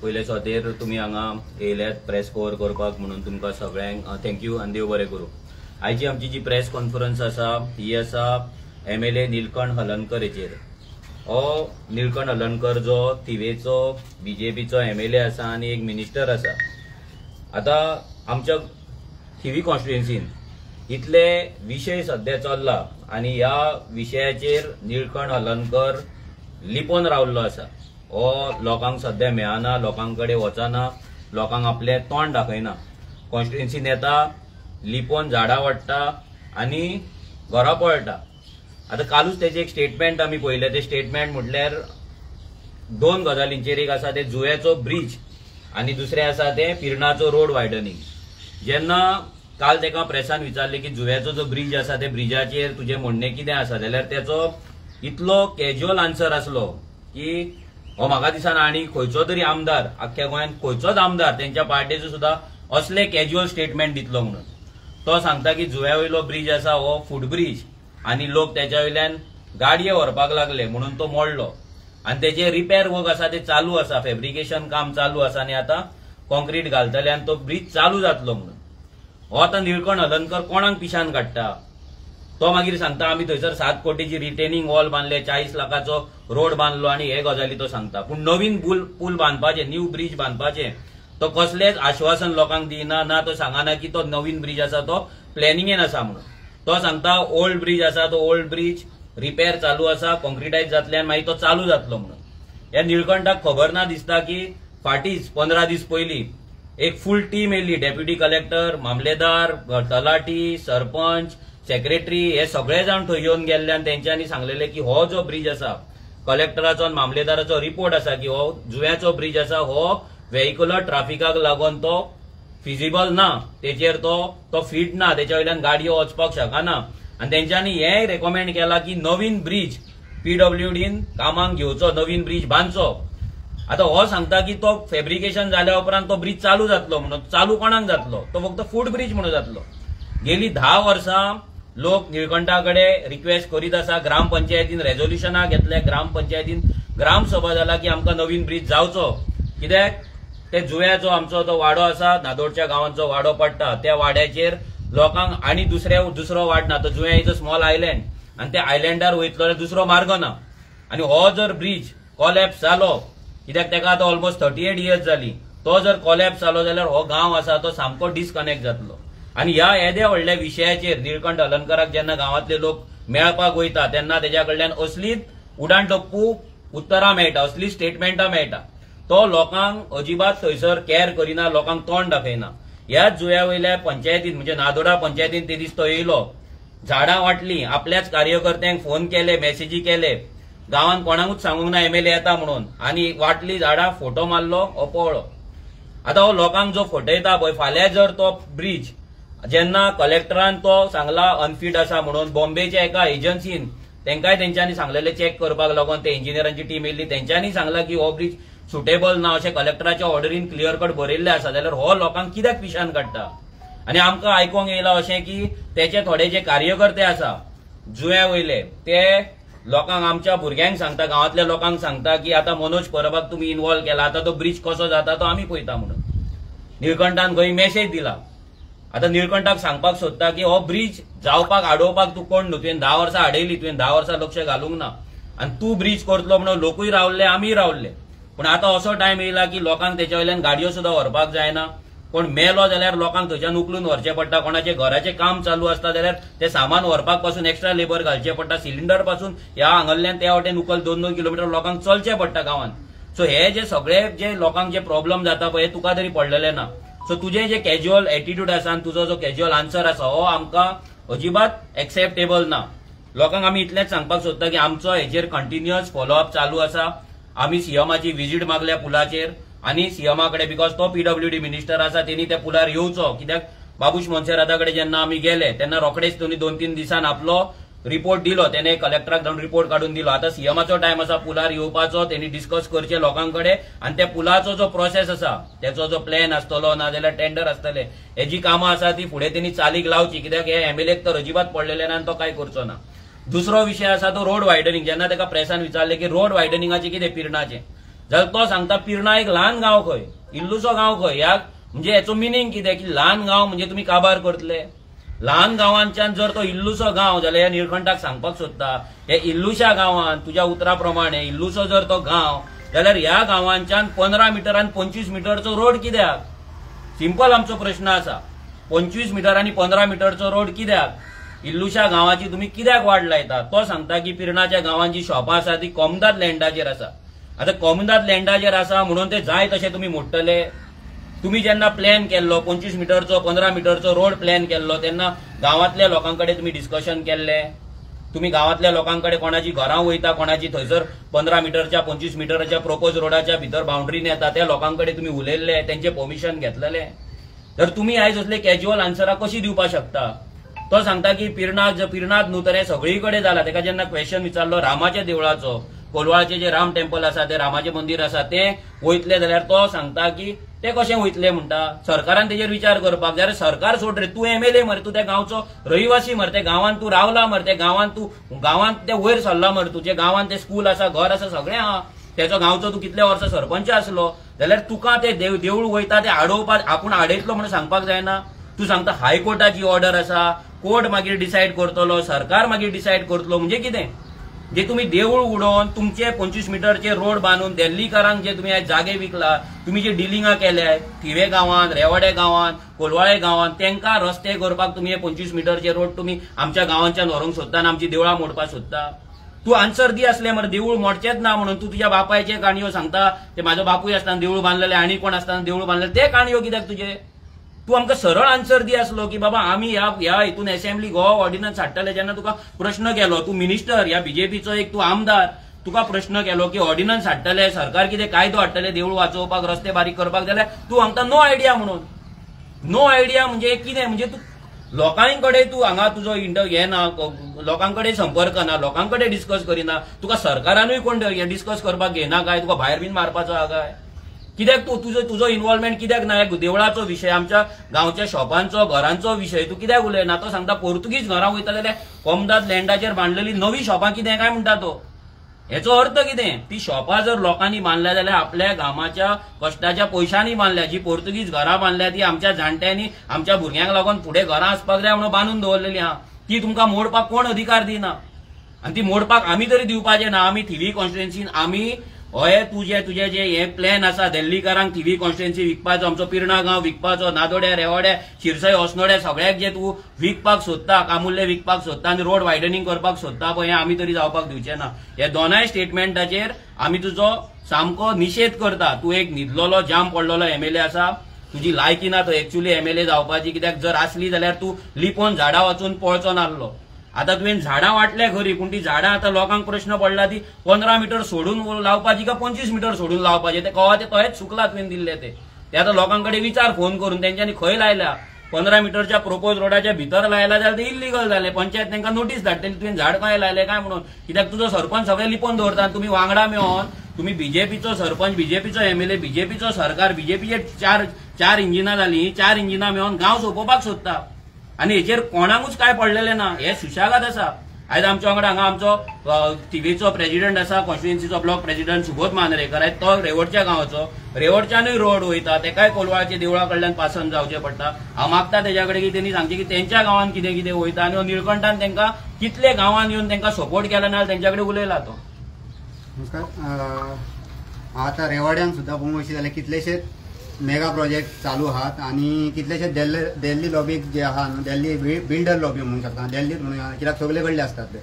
पयले सोतेर तुमी हांगा येयल्यात प्रेस कव्हर करपाक म्हणून तुमकां सगळ्यांक थँक्यू आनी देव बरें करूं। आयची आमची जी प्रेस कॉन्फरन्स आसा ही आसा MLA नीलकंठ हलनकर हेचेर। हो नीलकंठ हलनकर जो थिवेचो BJPचो MLA आसा आनी एक मिनिस्टर आसा। आता आमच्या थिवी कॉन्स्टिट्युएन्सीन इतले विषय सध्या चल्ला आनी ह्या विशयाचेर नीलकंठ हलनकर लिपोवन रावल्लो आसा। हो लोकांक सध्या मेळना, लोकांकडे वचना, लोकांक आपले तोंड दाखयना, कॉन्स्टिट्युएन्सीन येता, लिपोवन झाडां वाडटा आनी घरा पळटा। आता कालूच त्याचे एक स्टेटमेंट आमी पळयलें। ते स्टेटमेंट म्हटल्यार दोन गजालींचेर, एक आसा ते जुव्याचो ब्रिज आनी दुसरे आसा ते पिरणाचो रोड वायडनिंग। जेन्ना काल तेका प्रेसान विचारले की जुव्याचो जो ब्रिज आसा ते ब्रिजाचेर तुझे म्हणणे कितें आसा, जाल्यार तेचो इतलो कॅज्युअल आन्सर आसलो की हो म्हाका दिसना आनी खंयचो तरी आमदार आख्ख्या गोंयांत खंयचोच आमदार तेंच्या पार्टीचो सुद्धा असले कॅज्युअल स्टेटमेंट दितलो म्हणून। तो सांगता की जुव्या वयलो ब्रिज आसा हो फुटब्रिज आनी लोक त्याच्या वयल्यान गाडये व्हरपाक लागले म्हणून तो मोडलो आनी तेजे रिपेर वर्क आसा ते चालू आसा, फॅब्रिकेशन काम चालू आसा आनी आता कॉन्क्रीट घालतले आनी तो ब्रिज चालू जातलो म्हणून। हो आता नीलकंठ हलनकर कोणाक पिशान काडटा? तो मागीर सांगता आमी थंयसर 7 कोटीची रिटेनिंग वॉल बांदले, 40 लाखाचो रोड बांदलो आनी हे गजाली तो सांगता। पूण नवीन पूल बांदपाचे, न्यू ब्रिज बांदपाचे तो कसलेच आश्वासन लोकांक दिना ना। तो सांगना की तो नवीन ब्रिज आसा तो प्लॅनिंगेन आसा म्हणून। तो सांगता ओल्ड ब्रिज आसा तो ओल्ड ब्रिज रिपेर चालू आसा, कॉन्क्रिटायज जातले आनी मागीर तो चालू जातलो म्हणून। ह्या नीलकंठाक खबर ना दिसता की फाटीच 15 दीस पयलीं एक फुल टीम येयल्ली, डेप्युटी कलेक्टर, मामलेदार, तलाटी, सरपंच, सेक्रेटरी हे सगळे जाण थंय येवन गेल्ले आनी तेंच्यांनी सांगलेले की हो जो ब्रिज आसा, कलेक्टराचो आनी मामलेदाराचो रिपोर्ट आसा की हो जुव्याचो ब्रिज आसा, हो व्हेहिक्युलर ट्राफिकाक लागून तो फिजिबल ना, तेचेर तो फिट ना, तेच्या वयल्यान गाडयो वचपाक शकना। आनी तेंच्यांनी हें रेकमेंड केला की नवीन ब्रिज PWDन कामाक घेवचो, नवीन ब्रिज बांदचो। आता हो सांगता की तो फॅब्रिकेशन जाल्या उपरांत तो ब्रिज चालू जातलो म्हणून। चालू कोणाक जातलो? तो फक्त फूट ब्रिज म्हणून जातलो। गेली 10 वर्सां लोक नीलकंठाकडे रिक्वेस्ट करीत आसा, ग्रामपंचायतीन रेझोल्युशनां घेतले, ग्रामपंचायतीन ग्रामसभा जाला की आमकां नवीन ब्रिज जावचो। कित्याक ते जुव्याचो आमचो तो वाडो आसा, नादोडच्या गांवांचो वाडो पडटा, त्या वाड्याचेर लोकांक आनी दुसरो वाड ना। तो जुव्या इज अ स्मॉल आयलँड आनी त्या आयलँडार वयतलो जाल्यार दुसरो मार्ग ना। आनी हो जर ब्रिज कॉलॅप्स जालो, कित्याक तेका आतां ऑलमोस्ट 38 इयर्स जाली, तो जर कॉलॅप्स जालो जाल्यार हो गांव आसा तो सामको डिस्कनेक्ट जातलो। आनी ह्या येद्या व्हडल्या विशयाचेर नीलकंठ हलनकराक जेन्ना गांवांतले लोक मेळपाक वयता तेन्ना तेच्या कडल्यान असलीच उडाण टप्पू उत्तरां मेळटा, असली स्टेटमेंटां मेळटा। तो लोकांक अजिबात थंयसर कॅर करिना, लोकांक तोंड दाखयना। ह्याच जुव्या वयल्या पंचायतीन म्हणजे नादोडा पंचायतीन ते दीस तो येयलो, झाडां वाटली, आपल्याच कार्यकर्त्यांक फोन केले, मेसेजी केले, गांवांत कोणाकूच सांगूंक ना MLA येता म्हणून, आनी वाटली झाडां, फोटो मारलो, हो पळलो। आता हो लोकांक जो फटयता पळय, फाल्यां जर तो ब्रिज जेन्ना कलेक्टरान तो सांगला अनफिट आसा म्हणून, बॉम्बेच्या एका एजन्सीन तेंकाय तेंच्यांनी सांगलेले चॅक करपाक लागून ते इंजिनियरांची टीम येयल्ली, तेंच्यांनी सांगला की हो ब्रिज सुटेबल ना अशें कलेक्टराच्या ऑर्डरीन क्लियर कट बरयल्लें आसा, जाल्यार हो लोकांक कित्याक पिशान काडटा? आनी आमकां आयकोंक येयला अशें की तेचे थोडे जे कार्यकर्ते आसा जुव्या वयले ते लोकांक, आमच्या भुरग्यांक सांगता, गांवांतल्या लोकांक सांगता की आता मनोज परबाक तुमी इन्वॉल्व केला, आता तो ब्रिज कसो जाता तो आमी पळयता म्हणून। नीलकंठान खंय मेसेज दिला। आता नीलकंठाक सांगपाक सोदता की हो ब्रिज जावपाक आडोवपाक तूं कोण न्हू, तुवें 10 वर्सां आडयली, तुवें 10 वर्सां लक्ष घालूंक ना आनी तूं ब्रिज करतलो म्हणून लोकूय रावल्ले, आमी रावल्ले। पूण आतां असो टायम येयला की लोकांक तेच्या वयल्यान गाडयो सुद्दां व्हरपाक जायना। कोण मेलो जाल्यार लोकांक थंयच्यान उखलून व्हरचें पडटा, कोणाचें घराचें काम चालू आसता जाल्यार ते सामान व्हरपाक पासून एक्स्ट्रा लेबर घालचें पडटा, सिलिंडर पासून ह्या हांगल्यान त्या वाटेन उखल 2-2 किलोमीटर लोकांक चलचें पडटा गांवांत। सो हे जे सगळे जे लोकांक जे प्रॉब्लेम जाता पळय हे तुका तरी पडलेले ना। सो तुजें जे कॅज्युअल एटिट्यूड आसा आनी तुजो जो कॅज्युअल आन्सर आसा हो आमकां अजिबात एक्सेप्टेबल ना। लोकांक आमी इतलेंच सांगपाक सोदता की आमचो हेचेर कंटिन्युअस फॉलोअप चालू आसा। आमी सीएमाची विजीट मागल्या पुलाचेर आनी सीएमा कडेन, बिकॉज तो PWD मिनिस्टर आसा, तेणी त्या पुलार येवचो। कित्याक बाबूश मोन्सेराता कडेन जेन्ना आमी गेले तेन्ना रोखडेच दोनी 2-3 दिसान आपलो रिपोर्ट दिलो, तेणे कलेक्टराक जावन रिपोर्ट काडून दिलो। आता सीएमाचो टायम आसा पुलार येवपाचो, तेणी डिस्कस करचे लोकांकडे आनी त्या पुलाचो जो प्रोसेस आसा, त्याचो जो प्लॅन आसतलो ना जाल्यार टेंडर आसतले, हेजी कामां आसा ती फुडें तेणी चालीक लावची, कित्याक हे MLAक तर अजिबात पडलेले ना आनी तो कांय करचो ना। दुसरो विशय आसा तो रोड वायडनिंग। जेन्ना तेका प्रेसान विचारले की रोड वायडनिंगाचे कितें पिरणाचें, जाल्यार तो सांगता पिर्णा एक ल्हान गांव खंय, इल्लूसो गांव खंय. ह्या म्हणजे हेचो मिनींग कितें की ल्हान गांव म्हणजे तुमी काबार करतले. ल्हान गांवांच्यान जर तो इल्लूसो गांव जाल्यार ह्या निळकंठाक सांगपाक सोदता हे इल्लूशा गांवांत तुज्या उतरा प्रमाणे इल्लूसो जर तो गांव जाल्यार ह्या गांवांच्यान 15 मीटर आनी 25 मीटरचो रोड कित्याक. सिंपल आमचो प्रश्न आसा. 25 मीटर आनी 15 मीटरचो रोड कित्याक. इल्लूशा गांवाची तुम्ही कित्याक वाट लायता. तो सांगता की पिर्णाच्या गांवांत जी शॉपां आसा ती कॉमदाद लँडाचेर आसा. आता कॉमदाद लँडाचेर आसा म्हणून ते जाय तशे तुम्ही मोडटले. तुम्ही जेन्ना प्लॅन केल्लो 25 मीटरचो 15 मीटरचो रोड प्लॅन केल्लो तेन्ना गांवांतल्या लोकांकडे तुम्ही डिस्कशन केल्ले. तुम्ही गांवांतल्या लोकांकडे कोणाची घरां वयता कोणाची थंयसर 15 मीटरच्या 25 मीटरच्या प्रोपोज रोडाच्या भितर बाउंड्रीन येता त्या लोकांकडे तुम्ही उलयल्ले तेंचे परमिशन घेतलेले. तर तुम्ही आयज असले कॅज्युअल आन्सरां कशी दिवपाक शकता. तो सांगता की पिर्णात न्हू तर हे सगळीकडे जाला. तेका जेन्ना क्वेश्चन विचारलो रामाच्या देवळाचो कोलवाळचे जे राम टेम्पल आसा ते रामाचे मंदिर आसा ते वयतले जाल्यार तो सांगता की ते कशें वयतले म्हणटा. सरकारान तेजेर विचार करपाक जाल्यार सरकार सोड रे. तूं MLA मरे, तूं त्या गांवचो रहिवासी मरे, त्या गांवांत तूं रावला मरे, त्या गांवांत ते वयर सरला मरे, तुजे गांवांत ते स्कूल आसा घर आसा सगळें आहा. त्याचो गांवचो तूं कितले वर्सां सरपंच आसलो जाल्यार तुका ते देवूळ वयता ते आडोवपाक आपूण आडयतलो म्हणून सांगपाक जायना. तूं सांगता हायकोर्टाची ऑर्डर आसा, कोर्ट मागीर डिसायड करतलो, सरकार मागीर डिसायड करतलो. म्हणजे कितें जे तुम्ही देवूळ उडोवन तुमचे 25 मीटरचे रोड बांदून दिल्लीकारांक जे तुम्ही आज जागे विकला, तुम्ही जे डिलिंगां केल्या थिवे गांवांत, रेवाडे गांवांत, कोलवाळे गांवांत तेंका रस्ते करपाक तुम्ही 25 मीटरचे रोड तुम्ही आमच्या गांवांच्यान व्हरूंक सोदता आनी आमची देवळां मोडपाक सोदता. तू आन्सर दी असले मरे देवूळ मोडचेच ना म्हणून. तू तुझ्या बापायचे काणयो सांगता ते म्हाजो बापूय आसतना देवूळ बांदलेले आनी कोण आसतना देवूळ बांदलेले ते काणयो कित्याक तुजे. तू आमकां सरळ आन्सर दी आसलो की बाबा आमी ह्या हितून असेंब्ली गोवा ऑर्डिनन्स हाडटले. जेन्ना तुका प्रश्न केलो तू मिनिस्टर ह्या बीजेपीचो एक तू आमदार तुका प्रश्न केलो की ऑर्डिनन्स हाडटले सरकार कितें कायदो हाडटले देवूळ वाचोवपाक रस्ते बारीक करपाक जाल्यार तू आमकां नो आयडिया म्हणून. नो आयडिया म्हणजे कितें म्हणजे तू लोकांकडे तू हांगा तुजो हे ना, लोकांकडे संपर्क ना, लोकांकडे डिस्कस करिना. तुका सरकारानूय कोण डिस्कस करपाक घेना काय, तुका भायर बीन मारपाचो हा काय. कित्याक तू तुजो इन्व्हॉल्वमेंट कित्याक ना. देवळाचो विशय आमच्या गांवच्या शॉपांचो घरांचो विशय तू कित्याक उलयना. तो सांगता पोर्तुगीज घरां वयता जाल्यार कॉमदाद लँडाचेर बांदलेली नवी शॉपां कितें काय म्हणटा तो. हेचो अर्थ कितें. ती शॉपां जर लोकांनी बांदल्या जाल्यार आपल्या गांवाच्या कश्टाच्या पयशांनी बांदल्या. जी पोर्तुगीज घरां बांदल्या ती आमच्या जाणट्यांनी आमच्या भुरग्यांक लागून फुडें घरां आसपाक जाय म्हणून बांदून दवरलेली आहा. ती तुमकां मोडपाक कोण अधिकार दिना आनी ती मोडपाक आमी तरी दिवपाचे ना. आमी थिवी कॉन्स्टिट्युएन्सीन आमी हय तुझे जे हे प्लॅन आसा दिल्लीकारांक थिवी कॉन्स्टिट्युएन्सी विकपाचो, आमचो पिर्णा गांव विकपाचो, नादोड्या रेवाड्या शिरसय osnोड्या सगळ्याक जे तूं विकपाक सोदता, कामुल्ले विकपाक सोदता आनी रोड वायडनिंग करपाक सोदता पळय हें आमी तरी जावपाक दिवचे ना. हे दोनाय स्टेटमेंटाचेर आमी तुजो सामको निशेध करता. तूं एक न्हिदलोलो जाम पडलोलो MLA आसा. तुजी लायकी ना तो एक्चुअली MLA जावपाची. कित्याक जर आसली जाल्यार तूं लिपोवन झाडां वचून पळचो नासलो. आता तुवें झाडां वाटल्या खरी पूण ती झाडां आता लोकांक प्रश्न पडला ती 15 मीटर सोडून लावपाची का 25 मीटर सोडून लावपाचे. ते कवा ते तोच चुकला तुवें दिल्ले ते आता लोकांकडे विचार फोन करून तेंच्यांनी खंय लायल्या. 15 मीटरच्या प्रोपोज रोडाच्या भितर लायला जाल्यार ते इल्लीगल जाले. पंचायत तांकां नोटीस धाडटली तुवें झाड काय लायले काय म्हणून. कित्याक तुजो सरपंच सगळे लिपोवन दवरता. तुम्ही वांगडा मेळोन तुम्ही बीजेपीचो सरपंच, बीजेपीचो MLA, बीजेपीचो सरकार, बीजेपीचे चार इंजिनां जाली. 4 इंजिनां मेळोन गांव सोंपोवपाक सोदता आनी हेचेर कोणाकूच काय पडलेले ना. हे सुशागाद आसा. आयज आमच्या वांगडा हांगा आमचो थिवीचो प्रेसिडेंट आसा, कॉन्स्टिट्युएन्सीचो ब्लॉक प्रेसिडेंट सुबोध मांद्रेकर. आयज तो रेवडच्या गांवाचो, रेवडच्यानूय रोड वयता तेकाय कोलवाळचे देवळा कडल्यान पासन जावचें पडटा. हांव मागता तेच्या कडेन की तेणी सांगचें की तेंच्या गांवांत कितें कितें वयता आनी निळकंठान तेंकां कितले गांवांत येवन तेंकां सपोर्ट केला ना तेंच्या कडेन उलयला तो. नमस्कार. आता रेवाड्यान सुद्दां पळोवंक वयशी जाल्यार कितलेशेच मेगा प्रोजेक्ट चालू आहात आणि कितलेशे दिल्ली लॉबीक जे आहा दिल्ली बिल्डर लॉबी म्हणूंक शकता दिल्लीत म्हणून कित्याक सगळे कडले असतात ते.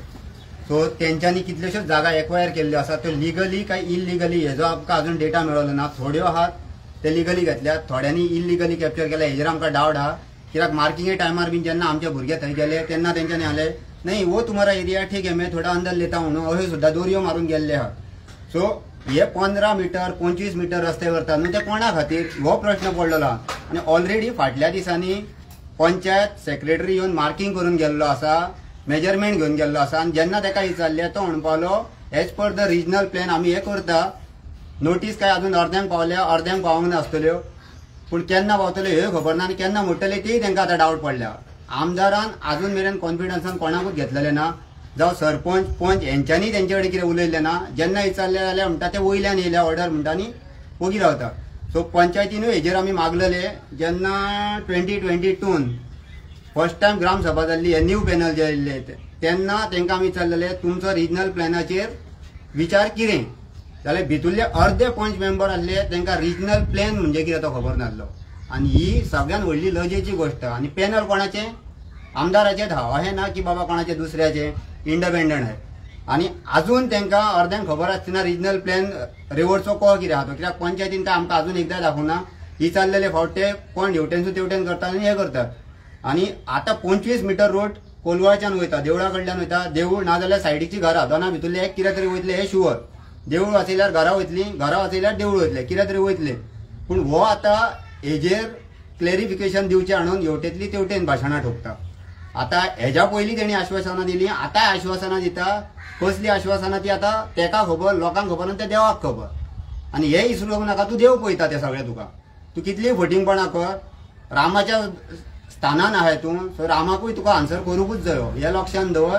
सो तेंच्यांनी कितल्योश्योच जागा एक्वायर केल्ल्यो आसात त्यो लिगली काय इल्लिगली हेजो आमकां अजून डेटा मेळ्ळो ना. थोड्यो आहात ते लिगली घेतल्यात, थोड्यांनी इल्लिगली कॅप्चर केल्या हेजेर आमकां डावट आहा. कित्याक मार्किंगे टायमार बीन जेन्ना आमचे भुरगे थंय गेले तेन्ना तेंच्यांनी आले नाही वो तुम्हारा एरिया ठीक है मैं थोडा अंदर लेता हूं म्हणून अशें सुद्दां दोरयो मारून गेल्ले आहात. सो हे 15 मीटर 25 मीटर रस्ते करतात न्हू ते कोणा खातीर हो प्रश्न पडलेलो आहा. आनी ऑलरेडी फाटल्या दिसांनी पंचायत सेक्रेटरी येवन मार्किंग करून गेल्लो आसा, मेजरमेंट घेवन गेल्लो आसा. आनी जेन्ना ताका विचारले तो म्हणून पावलो as per the regional plan आमी हे करता. नोटीस काय अजून अर्द्यांक पावल्या, अर्द्यांक पावूंक नासतल्यो पूण केन्ना पावतल्यो ह्यो खबर ना आनी केन्ना मोडटले तेय तांकां आतां डावट पडल्या. आमदारान अजून मेरेन कॉन्फिडन्सान कोणाकूच घेतलेले ना. जावं सरपंच पंच हेंच्यांनी तेंचे कडेन कितें उलयलें ना, जेन्ना विचारलें जाल्यार म्हणटा ते वयल्यान येयल्या ऑर्डर म्हणटा आनी ओगी रावता. सो पंचायतीनूय हेजेर आमी मागलेले. जेन्ना 2022 फर्स्ट टायम ग्रामसभा जाल्ली, हे न्यू पॅनल जे आयिल्ले तेन्ना तेंकां आमी विचारलेले तुमचो रिजनल प्लॅनाचेर विचार कितें जाल्यार भितुरले अर्दे पंच मेंबर आसले तेंकां रिजनल प्लॅन म्हणजे कितें तो खबर नासलो. आनी ही सगळ्यात व्हडली लजेची गोष्ट. आनी पॅनल कोणाचे? आमदाराचेच हा, अशें ना की बाबा कोणाचे दुसऱ्याचे, इंडिपेंडंट आहे. आनी अजून तेंकां अर्द्यांक खबर आसतना रिजनल प्लॅन रेवडचो कितें आहा तो, कित्याक पंचायतीन काय आमकां अजून एकदां दाखोवना. ही चाललेले फावटे कोण हेवटेनसून तेवटेन करतात आनी हे करतात. आनी आतां 25 मीटर रोड कोलवाच्यान वयता, देवळा कडल्यान वयता. देवूळ नाजाल्यार सायडीची घरां दोना भितरले एक कितें तरी वयतले हे शुअर. देवूळ वाचयल्यार घरां वयतली, घरां वाचयल्यार देवूळ वयतले, कितें तरी वयतले. पूण हो आतां हेजेर क्लॅरिफिकेशन दिवचे हाडून हेवटेतली तेवटेन भाशणां ठोकता. आता हेज्या पयलीं तेणी आश्वासनां दिलीं, आतां आश्वासनां दिता. कसली आश्वासनां ती आतां तेका खबर, लोकांक खबर आनी त्या देवाक खबर. आनी हे इसरूंक नाका, तूं देव पळयता ते सगळे तुका. तूं कितलीय फटिंगपणां कर, रामाच्या स्थानान आहाय तूं, सो रामाकूय तुका आन्सर करूंकूच जायो हे लक्षांत दवर.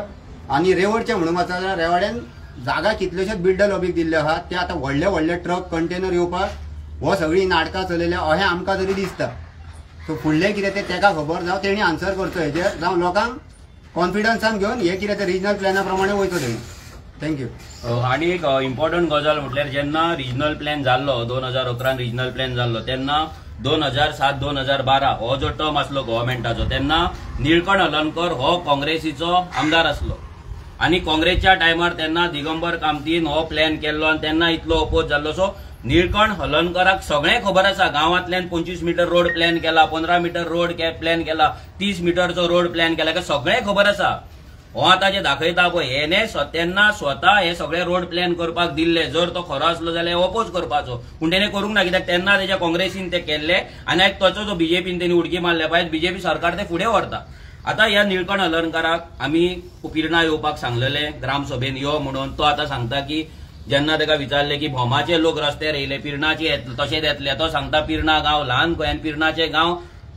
आनी रेवडचें म्हणूंक वचत जाल्यार रेवाड्यान जागा कितल्योश्योच बिल्डर लॉबीक दिल्ल्यो आहात. ते आतां व्हडले व्हडले ट्रक कंटेनर येवपाक हो सगळी नाटकां चलयल्या अशें आमकां तरी दिसता. सो फुडलें कितें तें तेका खबर, जावं तेणी आन्सर करचो हेजेर, जावं लोकांक कॉन्फिडन्सान घेवन हे कितें तें रिजनल प्लॅना प्रमाणे वयचो तेणी. थँक्यू. आनी एक इम्पॉर्टंट गजाल म्हटल्यार जेन्ना रिजनल प्लॅन जाल्लो 2011 रिजनल प्लॅन जाल्लो तेन्ना 2007-2012 हो जो टर्म आसलो गव्हर्मेंटाचो तेन्ना निळकंठ हलर्णकर हो काँग्रेसीचो आमदार आसलो. आनी काँग्रेसच्या टायमार तेन्ना दिगंबर कामतीन हो प्लॅन केल्लो आनी तेन्ना इतलो अपोज जाल्लो. सो निळकंठ हलर्णकराक सगळें खबर आसा. गांवांतल्यान 25 मीटर रोड प्लॅन केला, 15 मीटर रोड प्लॅन केला, 30 मीटरचो रोड प्लॅन केला, सगळें खबर आसा. हो आतां जे दाखयता पळय हेने तेन्ना स्वता हे सगळे रोड प्लॅन करपाक दिल्ले. जर तो खरो आसलो जाल्यार अपोज करपाचो, पूण तेणे करूंक ना. कित्याक तेन्ना तेज्या काँग्रेसीन ते केल्ले आनी एक तोचो जो बीजेपीन तेणी उडकी मारल्या पाहिजे, बीजेपी सरकार ते फुडें व्हरता. आतां ह्या निळकंठ हलर्णकराक आमी पिर्णा येवपाक सांगलेले ग्रामसभेन यो म्हणून. तो आतां सांगता की जेन्ना ताका विचारले की भोमाचे लोक रस्त्यार येयले, पिर्णाचे तशेंच येतले, तो सांगता पिर्णा गांव ल्हान खंय आनी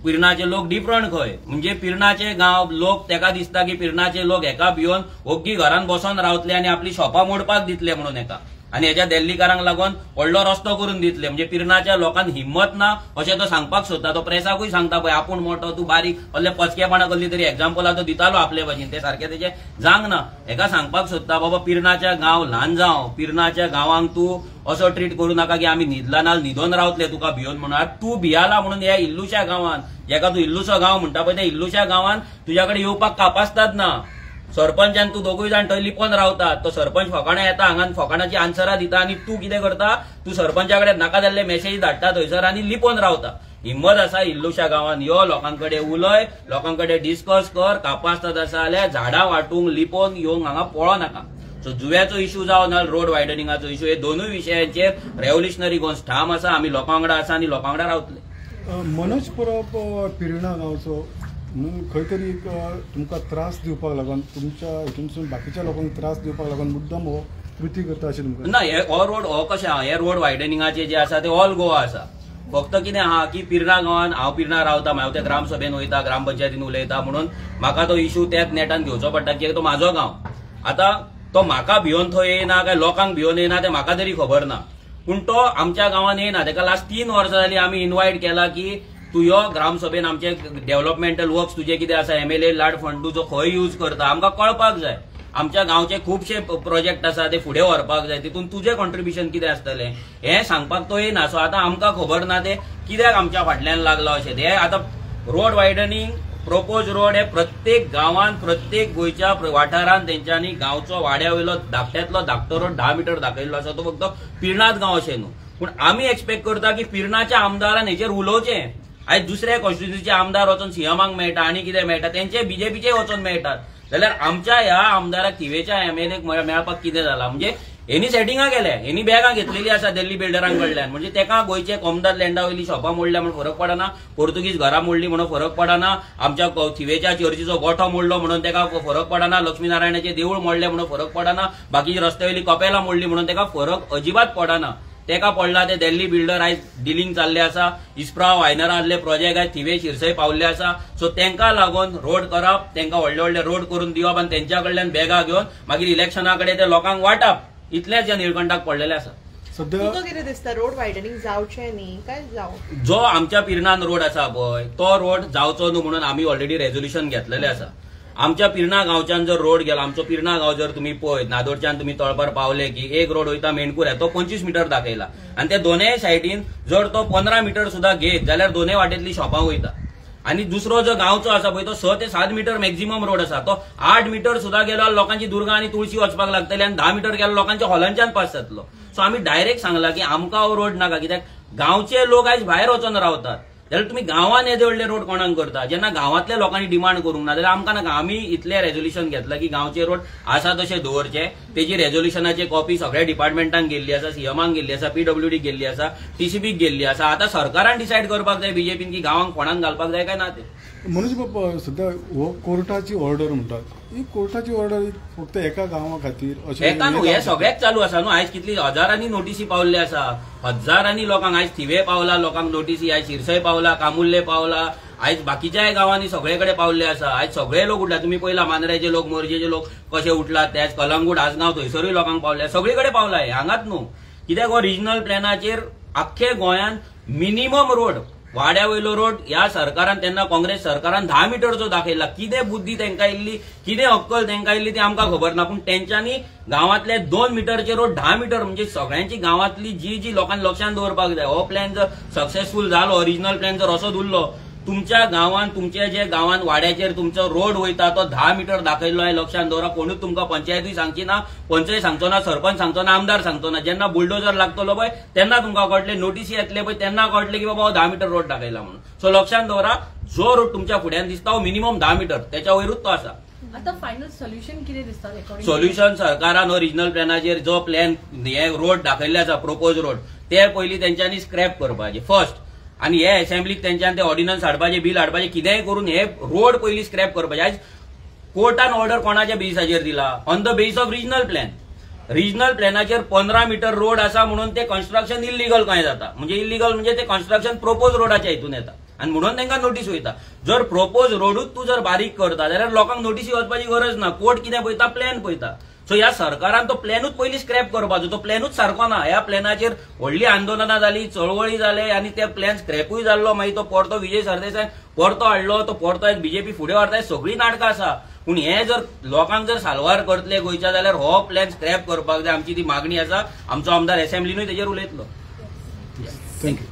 पिर्णाचे लोक डिफरंट खंय. म्हणजे पिर्णाचे गांव लोक तेका दिसता की पिर्णाचे लोक हेका भिवन ओग्गी घरान बसून रावतले आनी आपली शॉपां मोडपाक दितले म्हणून हेका. आनी हेच्या दिल्लीकारांक लागून व्हडलो रस्तो करून दितले. म्हणजे पिर्णाच्या लोकांक हिम्मत ना अशें तो सांगपाक सोदता. तो प्रेसाकूय सांगता पळय आपूण मोठो तूं बारीक असले पचकेपणां कसली तरी एक्झाम्पलां तो दितालो आपले भाशेन, ते सारकें तेजे जांग ना. हेका सांगपाक सोदता बाबा पिर्णाच्या गांव ल्हान जावं, पिर्णाच्या गांवांक तूं असो ट्रीट करूं नाका की आमी न्हिदलानाल न्हिदोन रावतले तुका भिवन म्हणून. तूं भियाला म्हणून ह्या इल्लूच्या गांवांत, जेका तूं इल्लूचो गांव म्हणटा पळय, त्या इल्लूच्या गांवांत तुज्या कडेन येवपाक कापासतात ना. सरपंचान तूं दोगूय जाण थंय लिपोवन रावतात. तो सरपंच फकाणां येता हांगा फकाणाची आन्सरां दिता आनी तूं कितें करता, तूं सरपंचा कडेन नाका जाल्ले मेसेज धाडटा थंयसर आनी लिपोवन रावता. हिम्मत आसा इल्लूच्या गांवांत यो, लोकांकडे उलय, लोकांकडे डिस्कस कर. कापासतात आसा जाल्यार झाडां वाटूंक लिपोवन येवंक हांगा पळो नाका. सो जुव्याचो इश्यू जावं ना रोड वायडनिंगाचो इश्यू, हे दोनूय विशयांचेर रेव्होल्युशनरी गोंस ठाम आसा. आमी लोकां वांगडा आसा आनी लोकां वांगडा रावतले. मनोज परब पिर्णा गांवचो खंय तरी तुमकां त्रास दिवपाक लागून, तुमच्या हितूनसून बाकीच्या लोकांक त्रास दिवपाक लागून मुद्दम हो कृती करता अशें तुमकां? ना, हो रोड हो कशें आहा, हे रोड वायडनिंगाचे जे आसा ते ऑल गोवा आसा. फक्त कितें आहा की पिर्णा गांवांत हांव पिर्णा रावता, हांव त्या ग्रामसभेन वयता, ग्रामपंचायतीन उलयता म्हणून म्हाका तो इश्यू त्याच नेटान घेवचो पडटा कित्याक तो म्हाजो गांव. आतां तो म्हाका भिवन थंय येना काय लोकांक भिवन येना तें म्हाका तरी खबर ना. पूण तो आमच्या गांवांत येना. ताका लास्ट 3 वर्सां जालीं आमी इन्वायट केला की तूं यो ग्रामसभेन आमचे डेव्हलपमेंटल वर्क्स तुजे कितें आसा, MLA लाड फंड तुजो खंय यूज करता आमकां कळपाक जाय. आमच्या गांवचे खुबशे प्रोजेक्ट आसा ते फुडें व्हरपाक जाय, तितून तुजें कॉन्ट्रिब्युशन कितें आसतलें हें सांगपाक तो येना. सो आतां आमकां खबर ना ते कित्याक आमच्या फाटल्यान लागलो अशें. हे आतां रोड वायडनिंग प्रोपोज रोड हे प्रत्येक गांवांत प्रत्येक गोंयच्या वाठारांत तेंच्यांनी गांवचो वाड्या वयलो धाकट्यांतलो धाकटो रोड 10 मीटर दाखयल्लो आसा. तो फक्त पिर्णाच गांव अशें न्हू. पूण आमी एक्सपेक्ट करता की पिर्णाच्या आमदारान हेचेर उलोवचें. आयज दुसऱ्या कॉन्स्टिट्युन्सीचे आमदार वचून सीएमाक मेळटा आनी कितें मेळटा, तेंचे बीजेपीचे वचून मेळटात. जाल्यार आमच्या ह्या आमदाराक थिवेच्या MLAक मेळपाक कितें जालां? म्हणजे हेनी सेटिंगां केल्या, हेनी बॅगां घेतलेली आसा दिल्ली बिल्डरां कडल्यान. म्हणजे तेका गोंयचे कोमदाद लँडा वयली शॉपां मोडल्या म्हणून फरक पडना, पोर्तुगीज घरां मोडली म्हणून फरक पडना, आमच्या थिवेच्या चर्चीचो गोठो मोडलो म्हणून तेका फरक पडना, लक्ष्मीनारायणाचें देवूळ मोडलें म्हणून फरक पडना, बाकीची रस्ते वयली कपेलां मोडली म्हणून तेका फरक अजिबात पडना. तेका पडला ते दिल्ली बिल्डर आयज डिलिंग चालले आसा, इस्प्रा वायनरांतले प्रोजेक्ट आयज थिवे शिरसय पावल्ले आसा. सो तेंका लागून रोड करप, तेंका व्हडले व्हडले रोड करून दिवप आनी तेंच्या कडल्यान बॅगा घेवन मागीर इलेक्शना कडेन ते लोकांक वाटप, इतलेंच या निळकंठाक पडलेले आसा. सध्या तुका कितें दिसता रोड वायडनिंग जावचें न्ही काय जावं? जो आमच्या पिरणान रोड आसा पळय तो रोड जावचो न्हू म्हणून आमी ऑलरेडी रेझोल्युशन घेतलेले आसा. आमच्या पिरणा गांवच्यान जर रोड गेला, आमचो पिरणा गांव जर तुम्ही पळयत, नादोरच्यान तुम्ही तळपार पावले की एक रोड वयता मेणकुऱ्या, तो 25 मीटर दाखयला आणि त्या दोनय सायडीन जर तो 15 मीटर सुद्धा घेत जाल्यार दोनय वाटेतली शॉपां वयता. आणि दुसरो जो गांवचो आसा पळय तो 6 ते 7 मीटर मॅक्झिमम रोड आसा, तो 8 मीटर सुद्धा गेलो लोकांची दुर्गा आणि तुळशी वचपाक लागतली आणि 10 मीटर गेलो लोकांच्या हॉलांच्यान पास जातलो. सो आमी डायरेक्ट सांगला की आमकां हो रोड नाका, कित्याक गांवचे लोक आयज भायर वचून रावतात, जाल्यार तुम्ही गांवान येदे व्हडले रोड कोणाक करता. जेन्ना गांवांतल्या लोकांनी डिमांड करूंक ना जाल्यार आमकां नाका. आमी इतले रेझोल्युशन घेतला की गांवचे रोड आसा तशे दवरचे. तेजी रेझोल्युशनाची कॉपी सगळ्या डिपार्टमेंटांक गेल्ली आसा, सीएमांक गेल्ली आसा, पीडब्ल्यूडीक गेल्ली आसा, टीसीबीक गेल्ली आसा. आतां सरकारान डिसायड करपाक जाय बीजेपीन की गांवांक कोणाक घालपाक जाय काय ना ते. मनोज बाबा, सध्या हो कोर्टाची ऑर्डर म्हणटात, ही कोर्टाची ऑर्डर फक्त एका गांवा खातीर अशें एका न्हू, हे सगळ्याक चालू आसा न्हू. आयज कितली हजारांनी नोटीसी पावल्ले आसा, हजारांनी लोकांक आयज थिवे पावला लोकांक नोटीसी, आयज शिरसय पावला, कामुर्ले पावला, आयज बाकीच्याय गांवांनी सगळे कडेन पावल्ले आसा. आयज सगळे लोक उठला. तुम्ही पयला मांद्रेचे लोक, मोरजेचे लोक कशे उठलात, त्याच कलंगूट, आसगांव थंयसरूय लोकांक पावले, सगळे कडेन पावला. हे हांगाच न्हू, कित्याक हो रिजनल प्लॅनाचेर आख्खे गोंयान मिनिमम रोड, वाड्या वयलो रोड ह्या सरकारान, तेन्ना काँग्रेस सरकारान 10 मीटरचो दाखयला. कितें बुद्धी तेंका इल्ली, कितें अक्कल तेंका इल्ली ती आमकां खबर ना, पूण तेंच्यांनी गांवांतले 2 मीटरचे रोड 10 मीटर, म्हणजे सगळ्यांची गांवांतली जी लोकांनी लक्षात दवरपाक जाय. हो प्लॅन जर सक्सेसफुल जालो, ओरिजिनल प्लॅन जर असोच उरलो, तुमच्या गांवान, तुमच्या जे गांवान वाड्याचेर तुमचो रोड वयता तो 10 मीटर दाखयल्लो आहे, लक्षात दवरा. कोणूच तुमकां पंचायतूय सांगची ना, पंचय सांगचो ना, सरपंच सांगचो ना, आमदार सांगचो ना. जेन्ना बुलडोजर लागतलो पळय तेन्ना तुमकां कळटले, नोटीसी येतले पळय तेन्ना कळटले की बाबा 10 मीटर रोड दाखयला म्हणून. सो लक्षात दवरा, जो रोड तुमच्या फुड्यान दिसता हो मिनिमम 10 मीटर, त्याच्या वयरूच तो आसा. आता फायनल सोल्युशन कितें दिसता? सोल्युशन सरकारान ओरिजिनल प्लॅनाचेर जो प्लॅन हे रोड दाखयल्ले आसा, प्रोपोज रोड, ते पयलीं तेंच्यांनी स्क्रॅप करपाचे फर्स्ट. आणि हे असेंब्लीक तेंच्यान ते ऑर्डिनन्स हाडपाचे, बिल हाडपाचे, कितेंय करून हे रोड पयलीं स्क्रॅप करपाचे. आयज कोर्टान ऑर्डर कोणाच्या बेसिसाचेर दिला? On the base of regional plan. Regional प्लॅनाचेर 15 मीटर रोड आसा म्हणून ते कन्स्ट्रक्शन इल्लीगल काय जाता. म्हणजे इल्लीगल म्हणजे ते कन्स्ट्रक्शन प्रोपोज रोडाच्या हितून येता आणि म्हणून तांकां नोटीस वयता. जर प्रोपोज रोडूच तूं जर बारीक करता जाल्यार लोकांक नोटीसी वचपाची गरज ना. कोर्ट कितें पळयता? प्लॅन पळयता. सो ह्या सरकारान तो प्लॅनूच पयलीं स्क्रॅप करपाचो. तो प्लॅनूच सारको ना. ह्या प्लॅनाचेर व्हडली आंदोलनां जाली, चळवळी जाले आणि ते प्लॅन स्क्रॅपूय जाल्लो. मागीर तो परतो विजय सरदेसाय परतो हाडलो, तो परतो बीजेपी फुडें व्हरता. सगळी नाटकां आसा. पूण हे जर लोकांक जर साल्वार करतले गोंयच्या जाल्यार हो प्लॅन स्क्रॅप करपाक जाय. आमची ती मागणी आसा. आमचो आमदार असेंब्लीनूय तेजेर उलयतलो. थँक्यू.